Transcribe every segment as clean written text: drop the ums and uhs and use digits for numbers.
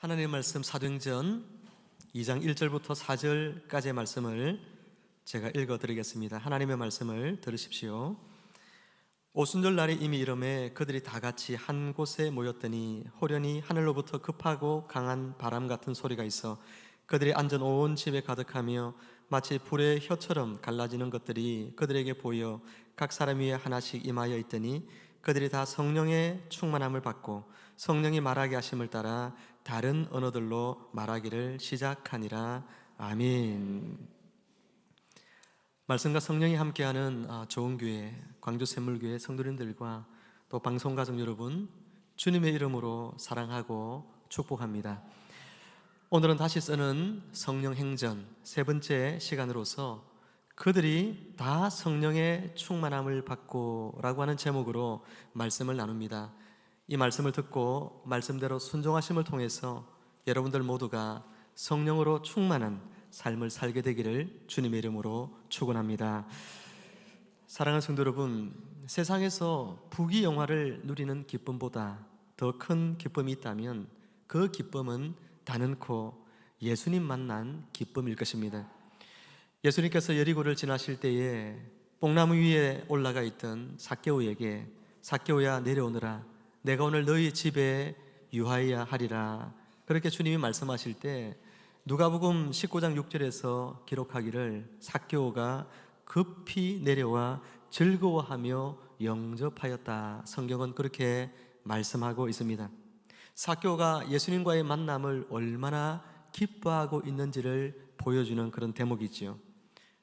하나님의 말씀 사도행전 2장 1절부터 4절까지의 말씀을 제가 읽어드리겠습니다. 하나님의 말씀을 들으십시오. 오순절 날이 이미 이름에 그들이 다 같이 한 곳에 모였더니 호련히 하늘로부터 급하고 강한 바람 같은 소리가 있어 그들이 앉은 온 집에 가득하며 마치 불의 혀처럼 갈라지는 것들이 그들에게 보여 각 사람 위에 하나씩 임하여 있더니 그들이 다 성령의 충만함을 받고 성령이 말하게 하심을 따라 다른 언어들로 말하기를 시작하니라. 아멘. 말씀과 성령이 함께하는 좋은 교회, 광주 샘물교회 성도님들과 또 방송가족 여러분, 주님의 이름으로 사랑하고 축복합니다. 오늘은 다시 쓰는 성령 행전 세 번째 시간으로서 그들이 다 성령의 충만함을 받고 라고 하는 제목으로 말씀을 나눕니다. 이 말씀을 듣고 말씀대로 순종하심을 통해서 여러분들 모두가 성령으로 충만한 삶을 살게 되기를 주님의 이름으로 축원합니다. 사랑하는 성도 여러분, 세상에서 부귀영화를 누리는 기쁨보다 더 큰 기쁨이 있다면 그 기쁨은 단언코 예수님 만난 기쁨일 것입니다. 예수님께서 여리고를 지나실 때에 뽕나무 위에 올라가 있던 삭개오에게 삭개오야 내려오너라, 내가 오늘 너희 집에 유하여야 하리라, 그렇게 주님이 말씀하실 때 누가복음 19장 6절에서 기록하기를 삭개오가 급히 내려와 즐거워하며 영접하였다. 성경은 그렇게 말씀하고 있습니다. 삭개오가 예수님과의 만남을 얼마나 기뻐하고 있는지를 보여주는 그런 대목이지요.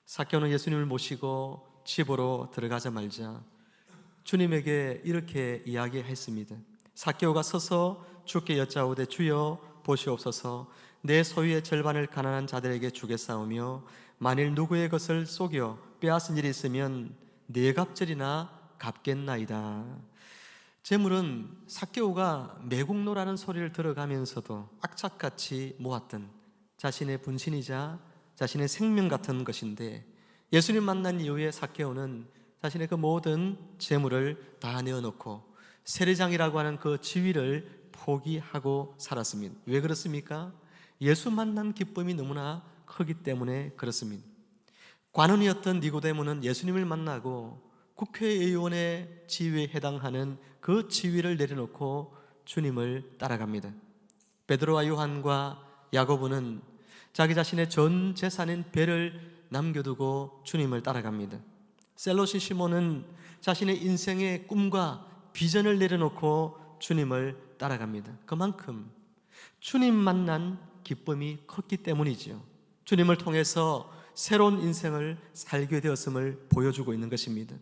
삭개오는 예수님을 모시고 집으로 들어가자마자 주님에게 이렇게 이야기했습니다. 삭개오가 서서 주께 여짜오되 주여 보시옵소서, 내 소유의 절반을 가난한 자들에게 주겠사오며 만일 누구의 것을 속여 빼앗은 일이 있으면 네 갑절이나 갚겠나이다. 재물은 삭개오가 매국노라는 소리를 들어가면서도 악착같이 모았던 자신의 분신이자 자신의 생명 같은 것인데, 예수님 만난 이후에 삭개오는 자신의 그 모든 재물을 다 내어놓고 세리장이라고 하는 그 지위를 포기하고 살았습니다. 왜 그렇습니까? 예수 만난 기쁨이 너무나 크기 때문에 그렇습니다. 관원이었던 니고데모는 예수님을 만나고 국회의원의 지위에 해당하는 그 지위를 내려놓고 주님을 따라갑니다. 베드로와 요한과 야고보는 자기 자신의 전 재산인 배를 남겨두고 주님을 따라갑니다. 셀로시 시몬은 자신의 인생의 꿈과 비전을 내려놓고 주님을 따라갑니다. 그만큼 주님 만난 기쁨이 컸기 때문이죠. 주님을 통해서 새로운 인생을 살게 되었음을 보여주고 있는 것입니다.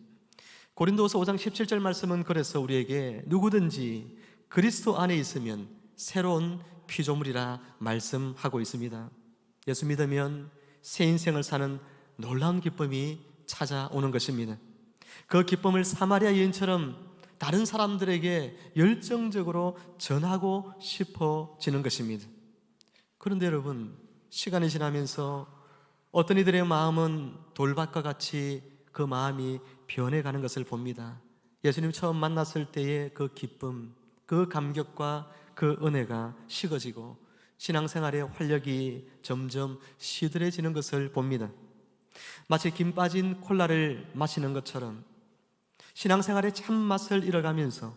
고린도후서 5장 17절 말씀은 그래서 우리에게 누구든지 그리스도 안에 있으면 새로운 피조물이라 말씀하고 있습니다. 예수 믿으면 새 인생을 사는 놀라운 기쁨이 찾아오는 것입니다. 그 기쁨을 사마리아 여인처럼 다른 사람들에게 열정적으로 전하고 싶어지는 것입니다. 그런데 여러분, 시간이 지나면서 어떤 이들의 마음은 돌밭과 같이 그 마음이 변해가는 것을 봅니다. 예수님 처음 만났을 때의 그 기쁨, 그 감격과 그 은혜가 식어지고 신앙생활의 활력이 점점 시들해지는 것을 봅니다. 마치 김 빠진 콜라를 마시는 것처럼 신앙생활의 참맛을 잃어가면서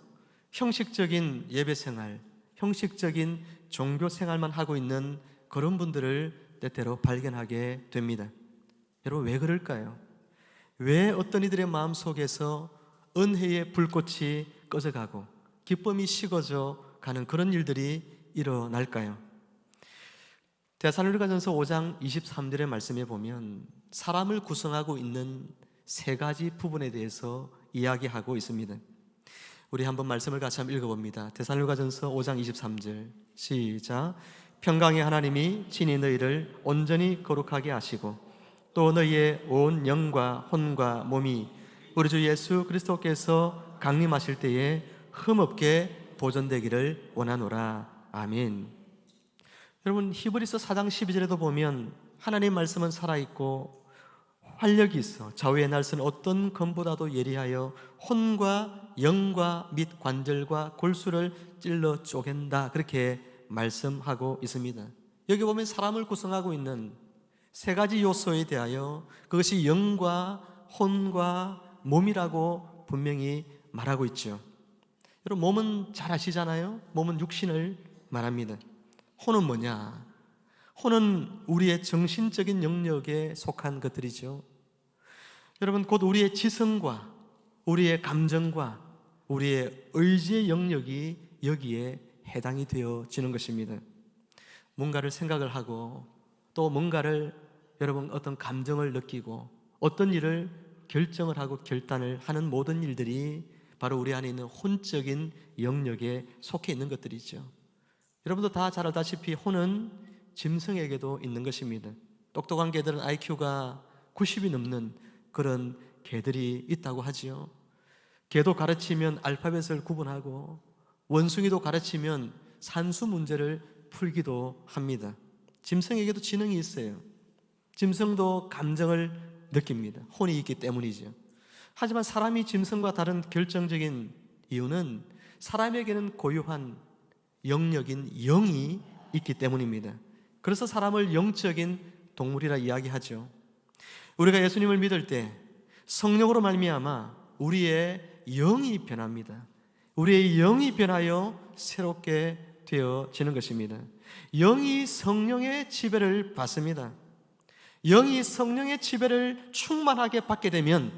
형식적인 예배생활, 형식적인 종교생활만 하고 있는 그런 분들을 때때로 발견하게 됩니다. 여러분, 왜 그럴까요? 왜 어떤 이들의 마음속에서 은혜의 불꽃이 꺼져가고 기쁨이 식어져 가는 그런 일들이 일어날까요? 데살로니가전서 5장 23절의 말씀에 보면 사람을 구성하고 있는 세 가지 부분에 대해서 이야기하고 있습니다. 우리 한번 말씀을 같이 한번 읽어봅니다. 데살로니가전서 5장 23절 시작. 평강의 하나님이 친히 너희를 온전히 거룩하게 하시고 또 너희의 온 영과 혼과 몸이 우리 주 예수 그리스도께서 강림하실 때에 흠없게 보존되기를 원하노라. 아멘. 여러분, 히브리서 4장 12절에도 보면 하나님의 말씀은 살아있고 활력이 있어 좌우의 날선 어떤 검보다도 예리하여 혼과 영과 및 관절과 골수를 찔러 쪼갠다, 그렇게 말씀하고 있습니다. 여기 보면 사람을 구성하고 있는 세 가지 요소에 대하여 그것이 영과 혼과 몸이라고 분명히 말하고 있죠. 여러분, 몸은 잘 아시잖아요. 몸은 육신을 말합니다. 혼은 뭐냐? 혼은 우리의 정신적인 영역에 속한 것들이죠. 여러분, 곧 우리의 지성과 우리의 감정과 우리의 의지의 영역이 여기에 해당이 되어지는 것입니다. 뭔가를 생각을 하고 또 뭔가를 여러분 어떤 감정을 느끼고 어떤 일을 결정을 하고 결단을 하는 모든 일들이 바로 우리 안에 있는 혼적인 영역에 속해 있는 것들이죠. 여러분도 다 잘 알다시피 혼은 짐승에게도 있는 것입니다. 똑똑한 개들은 IQ가 90이 넘는 그런 개들이 있다고 하지요. 개도 가르치면 알파벳을 구분하고 원숭이도 가르치면 산수 문제를 풀기도 합니다. 짐승에게도 지능이 있어요. 짐승도 감정을 느낍니다. 혼이 있기 때문이죠. 하지만 사람이 짐승과 다른 결정적인 이유는 사람에게는 고유한 영역인 영이 있기 때문입니다. 그래서 사람을 영적인 동물이라 이야기하죠. 우리가 예수님을 믿을 때 성령으로 말미암아 우리의 영이 변합니다. 우리의 영이 변하여 새롭게 되어지는 것입니다. 영이 성령의 지배를 받습니다. 영이 성령의 지배를 충만하게 받게 되면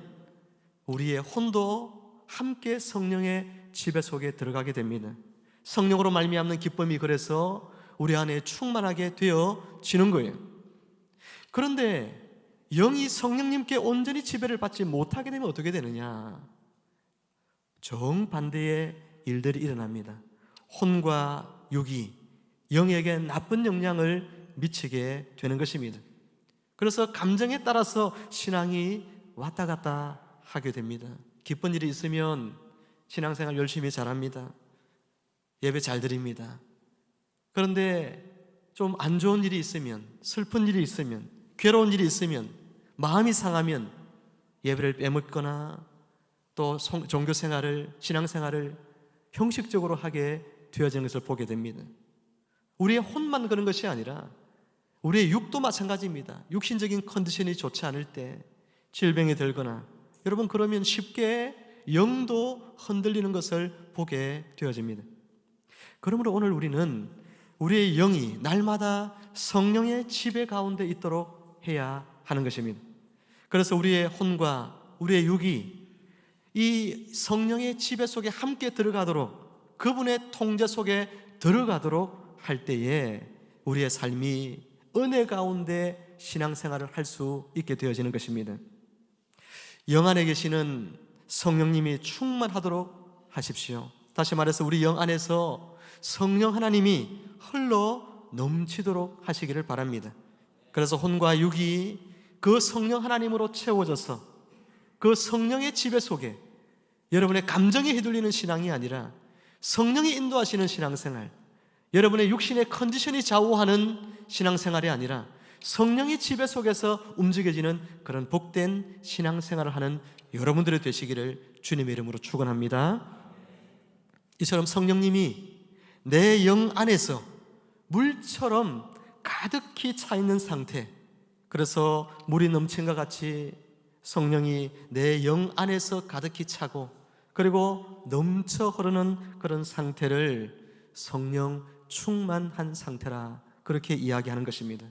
우리의 혼도 함께 성령의 지배 속에 들어가게 됩니다. 성령으로 말미암는 기쁨이 그래서 우리 안에 충만하게 되어지는 거예요. 그런데 영이 성령님께 온전히 지배를 받지 못하게 되면 어떻게 되느냐? 정반대의 일들이 일어납니다. 혼과 육이 영에게 나쁜 영향을 미치게 되는 것입니다. 그래서 감정에 따라서 신앙이 왔다 갔다 하게 됩니다. 기쁜 일이 있으면 신앙생활 열심히 잘합니다. 예배 잘 드립니다. 그런데 좀 안 좋은 일이 있으면, 슬픈 일이 있으면, 괴로운 일이 있으면, 마음이 상하면 예배를 빼먹거나 또 종교생활을, 신앙생활을 형식적으로 하게 되어지는 것을 보게 됩니다. 우리의 혼만 그런 것이 아니라 우리의 육도 마찬가지입니다. 육신적인 컨디션이 좋지 않을 때 질병이 들거나 여러분 그러면 쉽게 영도 흔들리는 것을 보게 되어집니다. 그러므로 오늘 우리는 우리의 영이 날마다 성령의 지배 가운데 있도록 해야 하는 것입니다. 그래서 우리의 혼과 우리의 육이 이 성령의 지배 속에 함께 들어가도록, 그분의 통제 속에 들어가도록 할 때에 우리의 삶이 은혜 가운데 신앙생활을 할 수 있게 되어지는 것입니다. 영 안에 계시는 성령님이 충만하도록 하십시오. 다시 말해서 우리 영 안에서 성령 하나님이 흘러 넘치도록 하시기를 바랍니다. 그래서 혼과 육이 그 성령 하나님으로 채워져서 그 성령의 지배 속에 여러분의 감정이 휘둘리는 신앙이 아니라 성령이 인도하시는 신앙생활, 여러분의 육신의 컨디션이 좌우하는 신앙생활이 아니라 성령의 지배 속에서 움직여지는 그런 복된 신앙생활을 하는 여러분들이 되시기를 주님의 이름으로 축원합니다. 이처럼 성령님이 내 영 안에서 물처럼 가득히 차 있는 상태, 그래서 물이 넘친과 같이 성령이 내 영 안에서 가득히 차고 그리고 넘쳐 흐르는 그런 상태를 성령 충만한 상태라 그렇게 이야기하는 것입니다.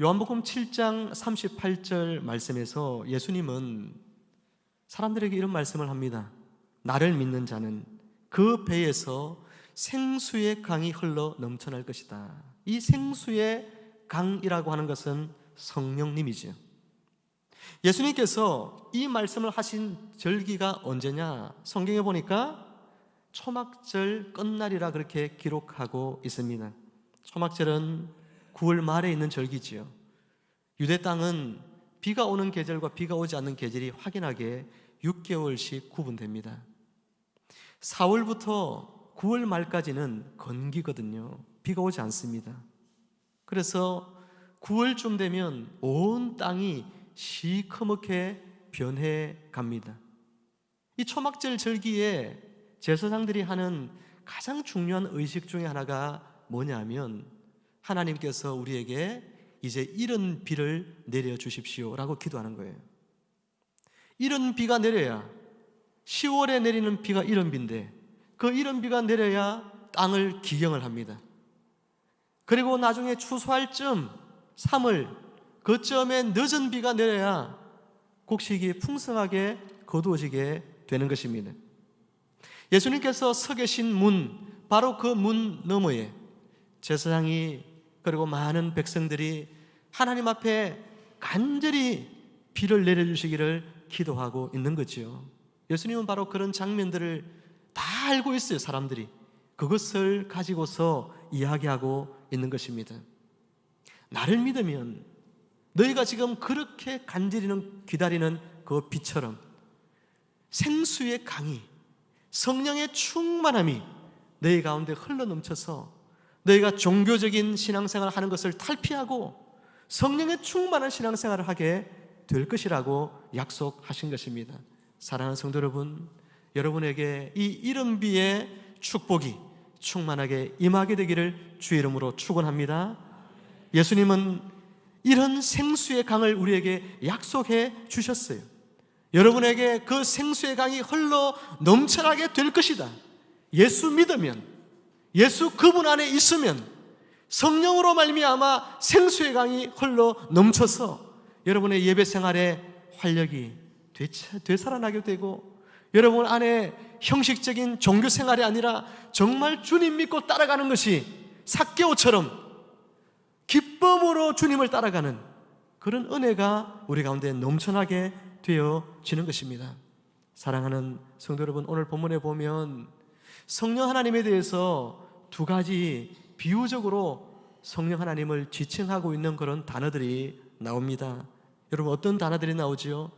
요한복음 7장 38절 말씀에서 예수님은 사람들에게 이런 말씀을 합니다. 나를 믿는 자는 그 배에서 생수의 강이 흘러 넘쳐날 것이다. 이 생수의 강이라고 하는 것은 성령님이죠. 예수님께서 이 말씀을 하신 절기가 언제냐? 성경에 보니까 초막절 끝날이라 그렇게 기록하고 있습니다. 초막절은 9월 말에 있는 절기지요. 유대 땅은 비가 오는 계절과 비가 오지 않는 계절이 확연하게 6개월씩 구분됩니다. 4월부터 9월 말까지는 건기거든요. 비가 오지 않습니다. 그래서 9월쯤 되면 온 땅이 시커멓게 변해 갑니다. 이 초막절 절기에 제사장들이 하는 가장 중요한 의식 중에 하나가 뭐냐면 하나님께서 우리에게 이제 이런 비를 내려주십시오 라고 기도하는 거예요. 이런 비가 내려야, 10월에 내리는 비가 이런 비인데 그 이런 비가 내려야 땅을 기경을 합니다. 그리고 나중에 추수할 쯤 3월 그쯤에 늦은 비가 내려야 곡식이 풍성하게 거두어지게 되는 것입니다. 예수님께서 서 계신 문, 바로 그 문 너머에 제사장이 그리고 많은 백성들이 하나님 앞에 간절히 비를 내려주시기를 기도하고 있는 거죠. 예수님은 바로 그런 장면들을 다 알고 있어요. 사람들이 그것을 가지고서 이야기하고 있는 것입니다. 나를 믿으면 너희가 지금 그렇게 간절히 기다리는 그 비처럼 생수의 강이, 성령의 충만함이 너희 가운데 흘러넘쳐서 너희가 종교적인 신앙생활을 하는 것을 탈피하고 성령의 충만한 신앙생활을 하게 될 것이라고 약속하신 것입니다. 사랑하는 성도 여러분, 여러분에게 이 이른 비의 축복이 충만하게 임하게 되기를 주의 이름으로 축원합니다. 예수님은 이런 생수의 강을 우리에게 약속해 주셨어요. 여러분에게 그 생수의 강이 흘러 넘쳐나게 될 것이다. 예수 믿으면, 예수 그분 안에 있으면 성령으로 말미암아 생수의 강이 흘러 넘쳐서 여러분의 예배 생활에 활력이 되살아나게 되고, 여러분 안에 형식적인 종교 생활이 아니라 정말 주님 믿고 따라가는 것이 삭개오처럼 기쁨으로 주님을 따라가는 그런 은혜가 우리 가운데 넘쳐나게 되어지는 것입니다. 사랑하는 성도 여러분, 오늘 본문에 보면 성령 하나님에 대해서 두 가지 비유적으로 성령 하나님을 지칭하고 있는 그런 단어들이 나옵니다. 여러분, 어떤 단어들이 나오지요?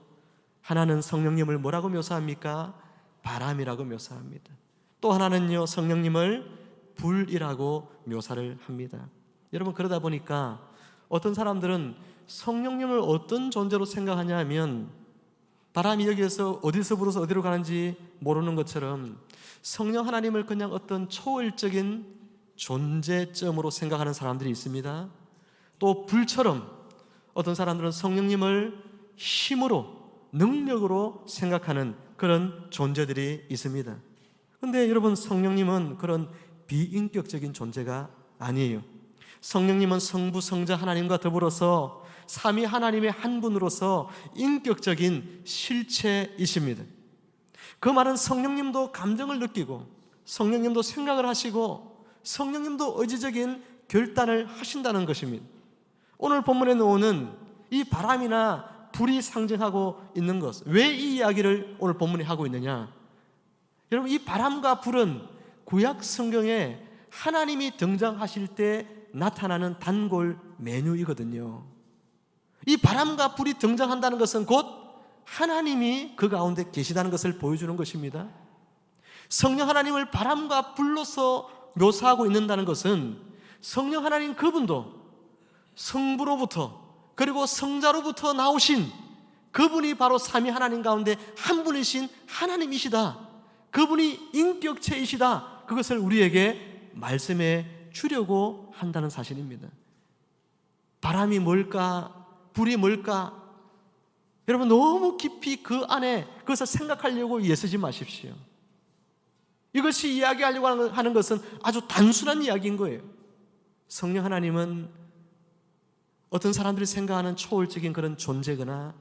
하나는 성령님을 뭐라고 묘사합니까? 바람이라고 묘사합니다. 또 하나는요, 성령님을 불이라고 묘사를 합니다. 여러분, 그러다 보니까 어떤 사람들은 성령님을 어떤 존재로 생각하냐 하면 바람이 여기에서 어디서 불어서 어디로 가는지 모르는 것처럼 성령 하나님을 그냥 어떤 초월적인 존재점으로 생각하는 사람들이 있습니다. 또 불처럼 어떤 사람들은 성령님을 힘으로, 능력으로 생각하는 그런 존재들이 있습니다. 그런데 여러분, 성령님은 그런 비인격적인 존재가 아니에요. 성령님은 성부, 성자 하나님과 더불어서 삼위 하나님의 한 분으로서 인격적인 실체이십니다. 그 말은 성령님도 감정을 느끼고 성령님도 생각을 하시고 성령님도 의지적인 결단을 하신다는 것입니다. 오늘 본문에 나오는 이 바람이나 불이 상징하고 있는 것, 왜 이 이야기를 오늘 본문에 하고 있느냐? 여러분, 이 바람과 불은 구약 성경에 하나님이 등장하실 때 나타나는 단골 메뉴이거든요. 이 바람과 불이 등장한다는 것은 곧 하나님이 그 가운데 계시다는 것을 보여주는 것입니다. 성령 하나님을 바람과 불로서 묘사하고 있는다는 것은 성령 하나님 그분도 성부로부터 그리고 성자로부터 나오신 그분이 바로 삼위 하나님 가운데 한 분이신 하나님이시다, 그분이 인격체이시다, 그것을 우리에게 말씀해 주려고 한다는 사실입니다. 바람이 뭘까? 불이 뭘까? 여러분, 너무 깊이 그 안에 그것을 생각하려고 애쓰지 마십시오. 이것이 이야기하려고 하는 것은 아주 단순한 이야기인 거예요. 성령 하나님은 어떤 사람들이 생각하는 초월적인 그런 존재거나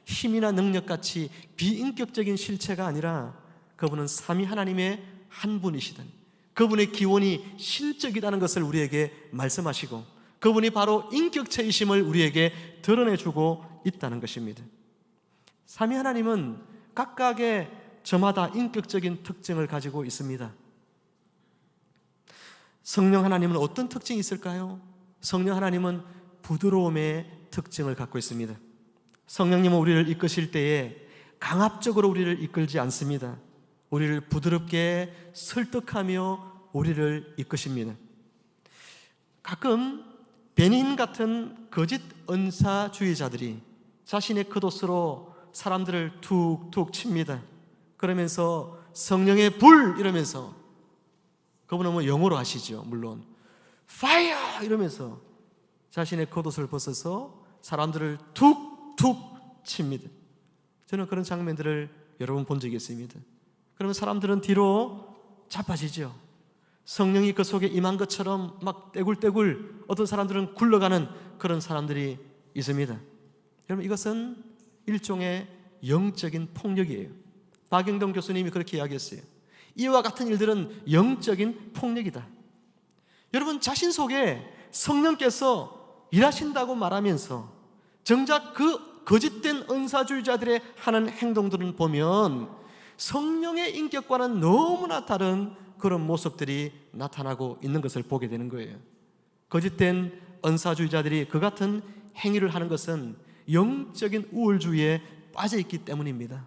힘이나 능력같이 비인격적인 실체가 아니라 그분은 삼위 하나님의 한 분이시다, 그분의 기원이 신적이라는 것을 우리에게 말씀하시고 그분이 바로 인격체이심을 우리에게 드러내주고 있다는 것입니다. 삼위 하나님은 각각의 저마다 인격적인 특징을 가지고 있습니다. 성령 하나님은 어떤 특징이 있을까요? 성령 하나님은 부드러움의 특징을 갖고 있습니다. 성령님은 우리를 이끄실 때에 강압적으로 우리를 이끌지 않습니다. 우리를 부드럽게 설득하며 우리를 이끄십니다. 가끔 베닌 같은 거짓 은사주의자들이 자신의 겉옷으로 사람들을 툭툭 칩니다. 그러면서 성령의 불 이러면서 그분은 뭐 영어로 하시죠. 물론 파이어 이러면서 자신의 겉옷을 벗어서 사람들을 툭툭 칩니다. 저는 그런 장면들을 여러 번 본 적이 있습니다. 그러면 사람들은 뒤로 자빠지죠. 성령이 그 속에 임한 것처럼 막 떼굴떼굴 어떤 사람들은 굴러가는 그런 사람들이 있습니다. 여러분, 이것은 일종의 영적인 폭력이에요. 박영동 교수님이 그렇게 이야기했어요. 이와 같은 일들은 영적인 폭력이다. 여러분, 자신 속에 성령께서 일하신다고 말하면서 정작 그 거짓된 은사주의자들의 하는 행동들을 보면 성령의 인격과는 너무나 다른 그런 모습들이 나타나고 있는 것을 보게 되는 거예요. 거짓된 은사주의자들이 그 같은 행위를 하는 것은 영적인 우월주의에 빠져 있기 때문입니다.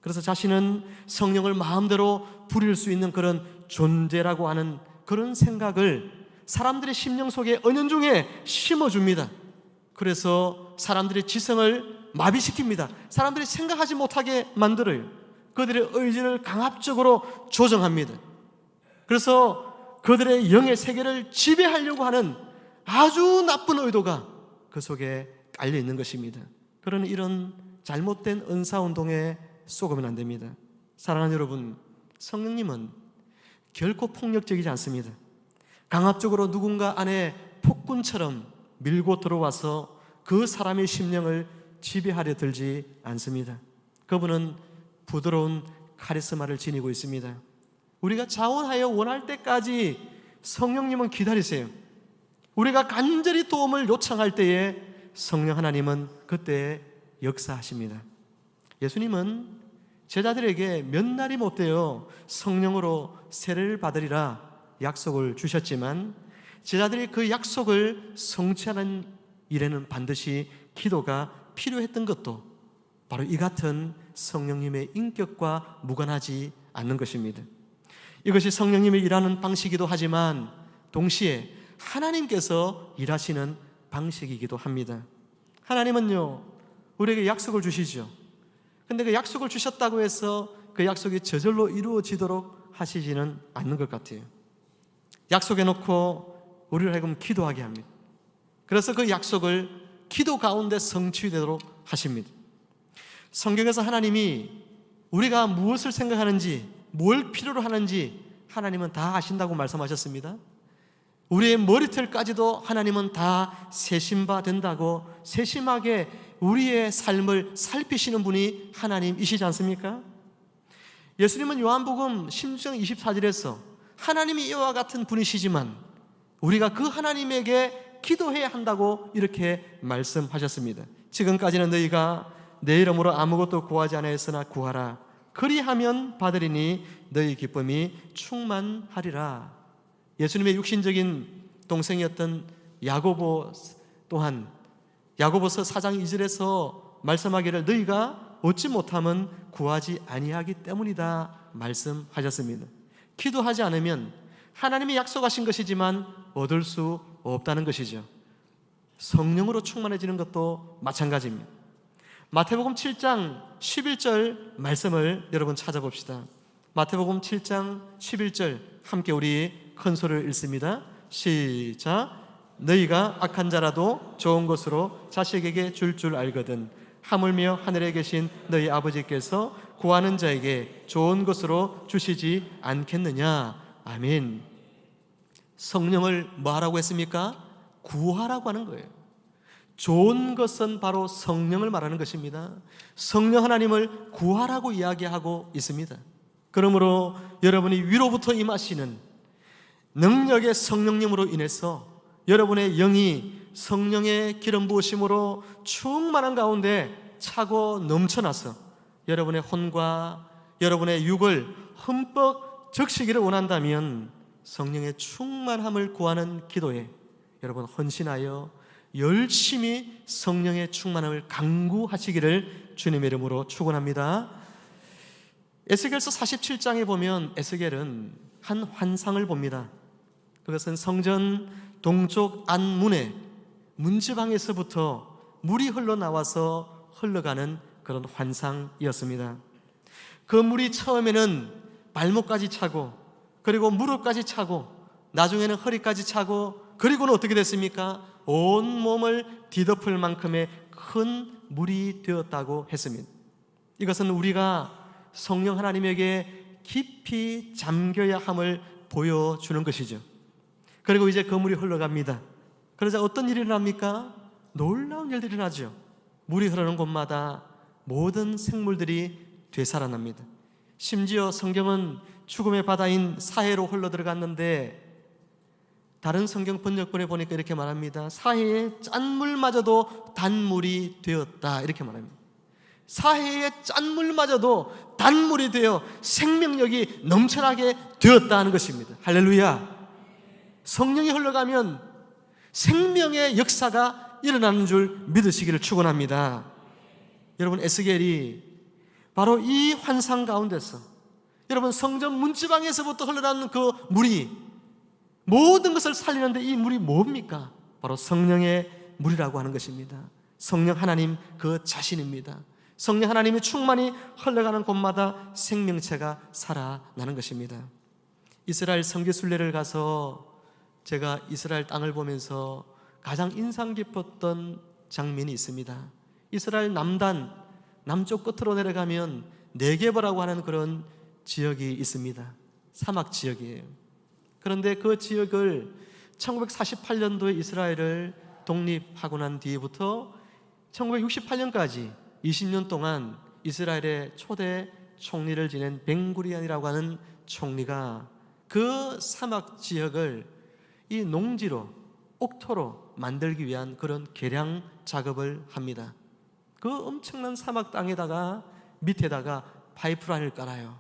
그래서 자신은 성령을 마음대로 부릴 수 있는 그런 존재라고 하는 그런 생각을 사람들의 심령 속에 은연중에 심어줍니다. 그래서 사람들의 지성을 마비시킵니다. 사람들이 생각하지 못하게 만들어요. 그들의 의지를 강압적으로 조정합니다. 그래서 그들의 영의 세계를 지배하려고 하는 아주 나쁜 의도가 그 속에 깔려 있는 것입니다. 그러나 이런 잘못된 은사운동에 속으면 안 됩니다. 사랑하는 여러분, 성령님은 결코 폭력적이지 않습니다. 강압적으로 누군가 안에 폭군처럼 밀고 들어와서 그 사람의 심령을 지배하려 들지 않습니다. 그분은 부드러운 카리스마를 지니고 있습니다. 우리가 자원하여 원할 때까지 성령님은 기다리세요. 우리가 간절히 도움을 요청할 때에 성령 하나님은 그때 역사하십니다. 예수님은 제자들에게 몇 날이 못되어 성령으로 세례를 받으리라 약속을 주셨지만 제자들이 그 약속을 성취하는 일에는 반드시 기도가 필요했던 것도 바로 이 같은 성령님의 인격과 무관하지 않는 것입니다. 이것이 성령님이 일하는 방식이기도 하지만 동시에 하나님께서 일하시는 방식이기도 합니다. 하나님은요, 우리에게 약속을 주시죠. 근데 그 약속을 주셨다고 해서 그 약속이 저절로 이루어지도록 하시지는 않는 것 같아요. 약속해놓고 우리를 하여금 기도하게 합니다. 그래서 그 약속을 기도 가운데 성취되도록 하십니다. 성경에서 하나님이 우리가 무엇을 생각하는지, 뭘 필요로 하는지 하나님은 다 아신다고 말씀하셨습니다. 우리의 머리털까지도 하나님은 다 세신 바 된다고 세심하게 우리의 삶을 살피시는 분이 하나님이시지 않습니까? 예수님은 요한복음 16장 24절에서 하나님이 이와 같은 분이시지만 우리가 그 하나님에게 기도해야 한다고 이렇게 말씀하셨습니다. 지금까지는 너희가 내 이름으로 아무것도 구하지 않았으나 구하라. 그리하면 받으리니 너희 기쁨이 충만하리라. 예수님의 육신적인 동생이었던 야고보 또한 야고보서 4장 2절에서 말씀하기를 너희가 얻지 못하면 구하지 아니하기 때문이다 말씀하셨습니다. 기도하지 않으면 하나님이 약속하신 것이지만 얻을 수 없다는 것이죠. 성령으로 충만해지는 것도 마찬가지입니다. 마태복음 7장 11절 말씀을 여러분 찾아봅시다. 마태복음 7장 11절 함께 우리 큰 소리를 읽습니다. 시작. 너희가 악한 자라도 좋은 것으로 자식에게 줄 알거든 하물며 하늘에 계신 너희 아버지께서 구하는 자에게 좋은 것으로 주시지 않겠느냐. 아멘. 성령을 뭐하라고 했습니까? 구하라고 하는 거예요. 좋은 것은 바로 성령을 말하는 것입니다. 성령 하나님을 구하라고 이야기하고 있습니다. 그러므로 여러분이 위로부터 임하시는 능력의 성령님으로 인해서 여러분의 영이 성령의 기름 부으심으로 충만한 가운데 차고 넘쳐나서 여러분의 혼과 여러분의 육을 흠뻑 적시기를 원한다면 성령의 충만함을 구하는 기도에 여러분 헌신하여 열심히 성령의 충만함을 강구하시기를 주님의 이름으로 축원합니다. 에스겔서 47장에 보면 에스겔은 한 환상을 봅니다. 그것은 성전 동쪽 안문에 문지방에서부터 물이 흘러나와서 흘러가는 그런 환상이었습니다. 그 물이 처음에는 발목까지 차고 그리고 무릎까지 차고 나중에는 허리까지 차고 그리고는 어떻게 됐습니까? 온 몸을 뒤덮을 만큼의 큰 물이 되었다고 했습니다. 이것은 우리가 성령 하나님에게 깊이 잠겨야 함을 보여주는 것이죠. 그리고 이제 그 물이 흘러갑니다. 그러자 어떤 일이 일어납니까? 놀라운 일들이 일어나죠. 물이 흐르는 곳마다 모든 생물들이 되살아납니다. 심지어 성경은 죽음의 바다인 사해로 흘러들어갔는데 다른 성경 번역본에 보니까 이렇게 말합니다. 사해의 짠물마저도 단물이 되었다, 이렇게 말합니다. 사해의 짠물마저도 단물이 되어 생명력이 넘쳐나게 되었다는 것입니다. 할렐루야. 성령이 흘러가면 생명의 역사가 일어나는 줄 믿으시기를 축원합니다. 여러분, 에스겔이 바로 이 환상 가운데서 여러분 성전 문지방에서부터 흘러나오는 그 물이 모든 것을 살리는데 이 물이 뭡니까? 바로 성령의 물이라고 하는 것입니다. 성령 하나님 그 자신입니다. 성령 하나님이 충만히 흘러가는 곳마다 생명체가 살아나는 것입니다. 이스라엘 선교순례를 가서 제가 이스라엘 땅을 보면서 가장 인상 깊었던 장면이 있습니다. 이스라엘 남쪽 끝으로 내려가면 네게버라고 하는 그런 지역이 있습니다. 사막 지역이에요. 그런데 그 지역을 1948년도에 이스라엘을 독립하고 난 뒤부터 1968년까지 20년 동안 이스라엘의 초대 총리를 지낸 벤구리안이라고 하는 총리가 그 사막 지역을 이 농지로, 옥토로 만들기 위한 그런 개량 작업을 합니다. 그 엄청난 사막 땅에다가 밑에다가 파이프라인을 깔아요.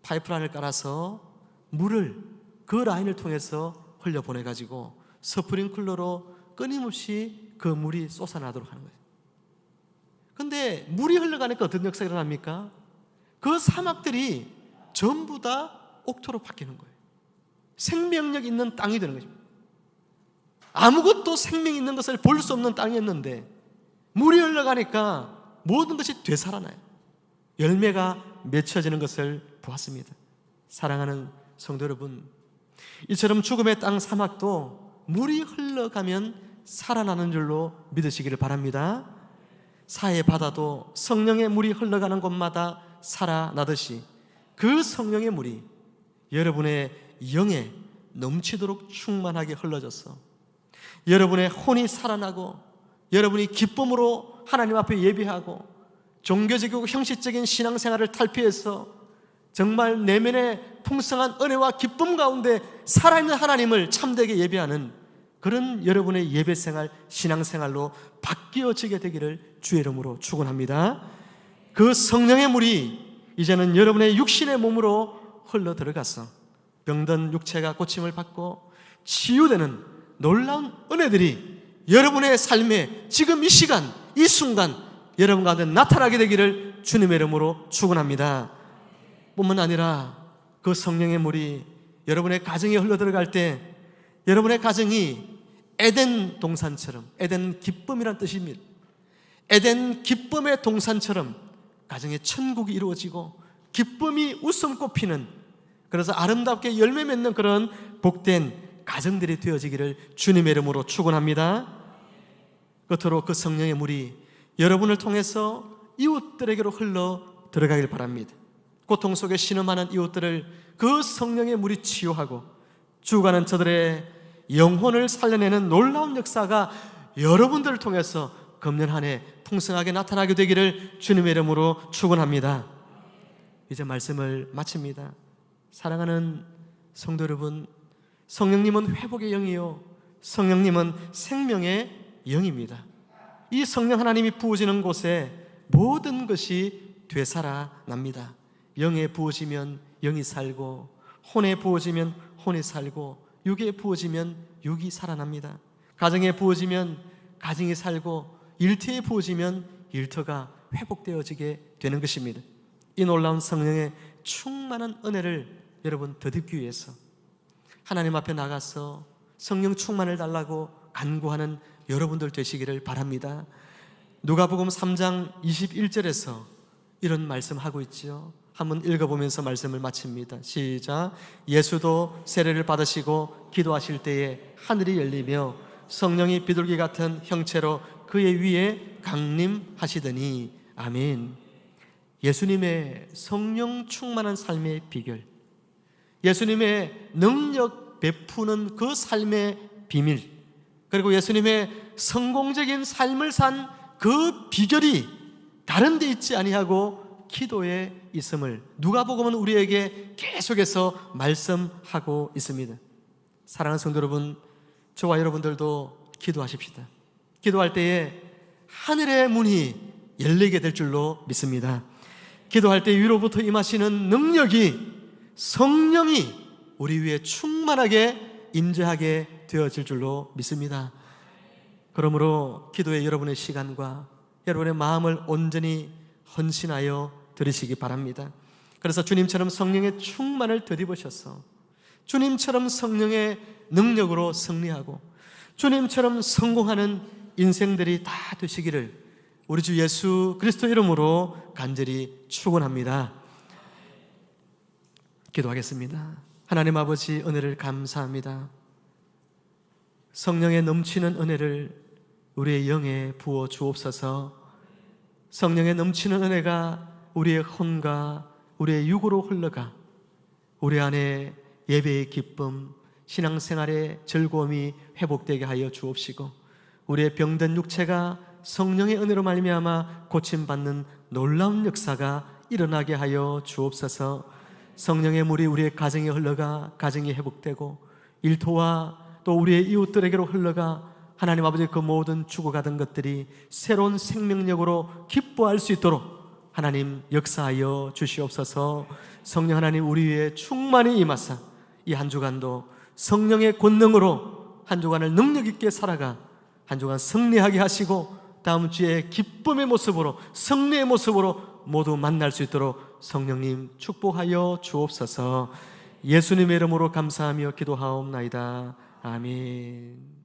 파이프라인을 깔아서 물을 그 라인을 통해서 흘려보내가지고 스프링클러로 끊임없이 그 물이 쏟아나도록 하는 거예요. 그런데 물이 흘러가니까 어떤 역사가 일어납니까? 그 사막들이 전부 다 옥토로 바뀌는 거예요. 생명력 있는 땅이 되는 거죠. 아무것도 생명 있는 것을 볼 수 없는 땅이었는데 물이 흘러가니까 모든 것이 되살아나요. 열매가 맺혀지는 것을 보았습니다. 사랑하는 성도 여러분, 이처럼 죽음의 땅 사막도 물이 흘러가면 살아나는 줄로 믿으시기를 바랍니다. 사해 바다도 성령의 물이 흘러가는 곳마다 살아나듯이 그 성령의 물이 여러분의 영에 넘치도록 충만하게 흘러져서 여러분의 혼이 살아나고 여러분이 기쁨으로 하나님 앞에 예배하고 종교적이고 형식적인 신앙생활을 탈피해서 정말 내면의 풍성한 은혜와 기쁨 가운데 살아있는 하나님을 참되게 예배하는 그런 여러분의 예배생활, 신앙생활로 바뀌어지게 되기를 주의 이름으로 축원합니다. 그 성령의 물이 이제는 여러분의 육신의 몸으로 흘러 들어가서 병든 육체가 고침을 받고 치유되는 놀라운 은혜들이 여러분의 삶에 지금 이 시간, 이 순간 여러분 가운데 나타나게 되기를 주님의 이름으로 축원합니다. 뿐만 아니라 그 성령의 물이 여러분의 가정에 흘러들어갈 때 여러분의 가정이 에덴 동산처럼, 에덴 기쁨이란 뜻입니다. 에덴 기쁨의 동산처럼 가정에 천국이 이루어지고 기쁨이 웃음꽃 피는, 그래서 아름답게 열매 맺는 그런 복된 가정들이 되어지기를 주님의 이름으로 축원합니다. 끝으로 그 성령의 물이 여러분을 통해서 이웃들에게로 흘러 들어가길 바랍니다. 고통 속에 신음하는 이웃들을 그 성령의 물이 치유하고 죽어가는 저들의 영혼을 살려내는 놀라운 역사가 여러분들을 통해서 금년 한 해 풍성하게 나타나게 되기를 주님의 이름으로 축원합니다. 이제 말씀을 마칩니다. 사랑하는 성도 여러분, 성령님은 회복의 영이요 성령님은 생명의 영입니다. 이 성령 하나님이 부어지는 곳에 모든 것이 되살아납니다. 영에 부어지면 영이 살고, 혼에 부어지면 혼이 살고, 육에 부어지면 육이 살아납니다. 가정에 부어지면 가정이 살고, 일터에 부어지면 일터가 회복되어지게 되는 것입니다. 이 놀라운 성령의 충만한 은혜를 여러분 덧입기 위해서 하나님 앞에 나가서 성령 충만을 달라고 간구하는 여러분들 되시기를 바랍니다. 누가복음 3장 21절에서 이런 말씀하고 있지요. 한번 읽어보면서 말씀을 마칩니다. 시작. 예수도 세례를 받으시고 기도하실 때에 하늘이 열리며 성령이 비둘기 같은 형체로 그의 위에 강림하시더니. 아멘. 예수님의 성령 충만한 삶의 비결, 예수님의 능력 베푸는 그 삶의 비밀, 그리고 예수님의 성공적인 삶을 산 그 비결이 다른 데 있지 아니하고 기도에 있음을 누가복음은 우리에게 계속해서 말씀하고 있습니다. 사랑하는 성도 여러분, 저와 여러분들도 기도하십시다. 기도할 때에 하늘의 문이 열리게 될 줄로 믿습니다. 기도할 때 위로부터 임하시는 능력이, 성령이 우리 위에 충만하게 임재하게 되어질 줄로 믿습니다. 그러므로 기도에 여러분의 시간과 여러분의 마음을 온전히 헌신하여 드리시기 바랍니다. 그래서 주님처럼 성령의 충만을 덧입으셔서 주님처럼 성령의 능력으로 승리하고 주님처럼 성공하는 인생들이 다 되시기를 우리 주 예수 그리스도 이름으로 간절히 축원합니다. 기도하겠습니다. 하나님 아버지, 은혜를 감사합니다. 성령의 넘치는 은혜를 우리의 영에 부어 주옵소서. 성령의 넘치는 은혜가 우리의 혼과 우리의 육으로 흘러가 우리 안에 예배의 기쁨, 신앙생활의 즐거움이 회복되게 하여 주옵시고, 우리의 병든 육체가 성령의 은혜로 말미암아 고침받는 놀라운 역사가 일어나게 하여 주옵소서. 성령의 물이 우리의 가정에 흘러가 가정이 회복되고, 일터와 또 우리의 이웃들에게로 흘러가 하나님 아버지 그 모든 죽어가던 것들이 새로운 생명력으로 기뻐할 수 있도록 하나님 역사하여 주시옵소서. 성령 하나님 우리 위에 충만히 임하사 이 한 주간도 성령의 권능으로 한 주간을 능력 있게 살아가 한 주간 승리하게 하시고, 다음 주에 기쁨의 모습으로 승리의 모습으로 모두 만날 수 있도록 성령님 축복하여 주옵소서. 예수님의 이름으로 감사하며 기도하옵나이다. 아멘.